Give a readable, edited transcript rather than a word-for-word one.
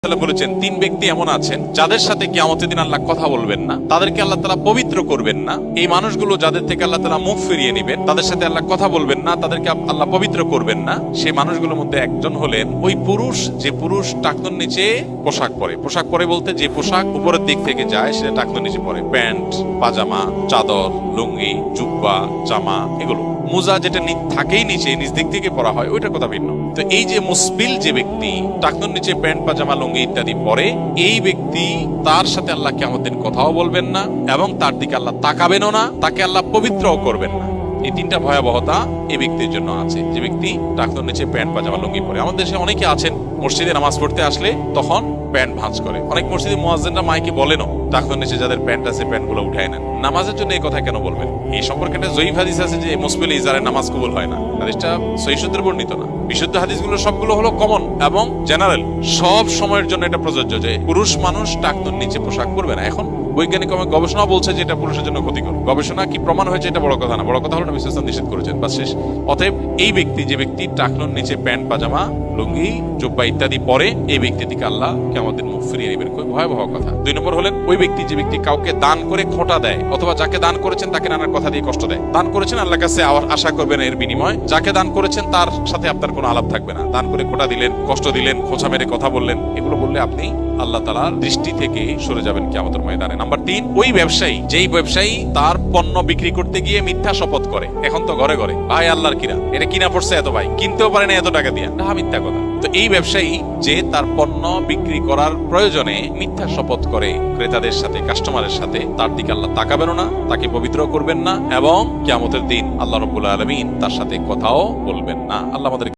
বলেছেন তিন ব্যক্তি এমন আছেন যাদের সাথে কিয়ামতের দিন আল্লাহ কথা বলবেন না, তাদেরকে আল্লাহ তাআলা পবিত্র করবেন না। এই মানুষগুলো যাদের থেকে আল্লাহ তাআলা মুখ ফিরিয়ে নেবেন, তাদের সাথে আল্লাহ কথা বলবেন না, তাদেরকে আল্লাহ পবিত্র করবেন না। সেই মানুষগুলোর মধ্যে একজন হলেন ওই পুরুষ যে পুরুষ টাকনোর নিচে পোশাক পরে। পোশাক পরে বলতে যে পোশাক উপরের দিক থেকে যায় সেটা টাকনোর নিচে পরে। প্যান্ট, পাজামা, চাদর, লুঙ্গি, জুব্বা, জামা, এগুলো। মোজা যেটা থাকেই নিচে, নিচ দিক থেকে পরা হয়, ওইটার কথা ভিন্ন। তো এই যে মুসবিল যে ব্যক্তি টাকনোর নিচে প্যান্ট, পাজামা, লুঙ্গি ইত্যাদি পরে, এই ব্যক্তি তার সাথে আল্লাহ কিয়ামতের দিন কথাও বলবেন না এবং তার দিকে আল্লাহ তাকাবেনও না, তাকে আল্লাহ পবিত্রও করবেন না। এই তিনটা ভয়াবহতা এই ব্যক্তির জন্য আছে, যে ব্যক্তি টাকনোর নিচে প্যান্ট, পাজামা, লুঙ্গি পরে। আমাদের দেশে অনেকে আছেন মসজিদে নামাজ পড়তে আসলে তখন প্যান্ট ভাঁজ করে। অনেক মসজিদে মুয়াজ্জিনরা মাইকে বলেনও টাকনোর নিচে যাদের প্যান্ট আছে প্যান্ট গুলো উঠায় নেন। নামাজের জন্য এই কথা কেন বলবেন? এই সম্পর্কে একটা জয়ীফ হাদিস আছে যে মুসবিল ইজারে নামাজ কবুল হয় না। হাদিসটা সহিহ সূত্রে বর্ণিত না। বিশুদ্ধ হাদিসগুলো সবগুলো হলো কমন এবং জেনারেল, সব সময়ের জন্য এটা প্রযোজ্য যে পুরুষ মানুষ টাকনোর নিচে পোশাক পরবে না। এখন বৈজ্ঞানিক গবেষণা বলছে যে এটা পুরুষের জন্য ক্ষতিকর। গবেষণা কি প্রমাণ হয়েছে এটা বড় কথা না, বড় কথা হলো নবী সাল্লাল্লাহু আলাইহি ওয়াসাল্লাম নিষেধ করেছেন, বাস শেষ। অতএব এই ব্যক্তি যে ব্যক্তি টাকনোর নিচে প্যান্ট, পাজামা, লুঙ্গি, জুব্বা ইত্যাদি পরে, এই ব্যক্তি থেকে আল্লাহ কিয়ামতের মুখ ফিরিয়ে নেবেন। খুব ভয়াবহ কথা। দুই নম্বর হলেন ওই ব্যক্তি যে ব্যক্তি কাউকে দান করে খোঁটা দেয়, অথবা যাকে দান করেছেন তাকে নানার কথা দিয়ে কষ্ট দেয়। দান করেছেন আল্লাহর কাছে আশা করবেন এর বিনিময়, যাকে দান করেছেন তার সাথে আপনার কোনো আলাপ থাকবে না। দান করে খোঁটা দিলেন, কষ্ট দিলেন, খোঁচা মেরে কথা বললেন, এগুলো বললে আপনি আল্লাহ তাআলার দৃষ্টি থেকে সরে যাবেন কিয়ামতের ময়দানে। নাম্বার 3, ওই ব্যবসায়ী যেই ব্যবসায়ী তার পণ্য বিক্রি করতে গিয়ে মিথ্যা শপথ করে। এখন তো ঘরে ঘরে ভাই আল্লাহর কিনা, এটা কিনা পড়ছে এত, ভাই কিনতেও পারে না এত টাকা দিয়ে, না মিথ্যা কথা। তো এই ব্যবসায়ী যে তার পণ্য বিক্রি করার প্রয়োজনে মিথ্যা শপথ করে ক্রেতাদের সাথে, কাস্টমারের সাথে, তার দিকে আল্লাহ তাকাবেন না, তাকে পবিত্র করবেন না এবং কিয়ামতের দিন আল্লাহ রাব্বুল আলামিন তার সাথে কথাও বলবেন না। আল্লাহ আমাদের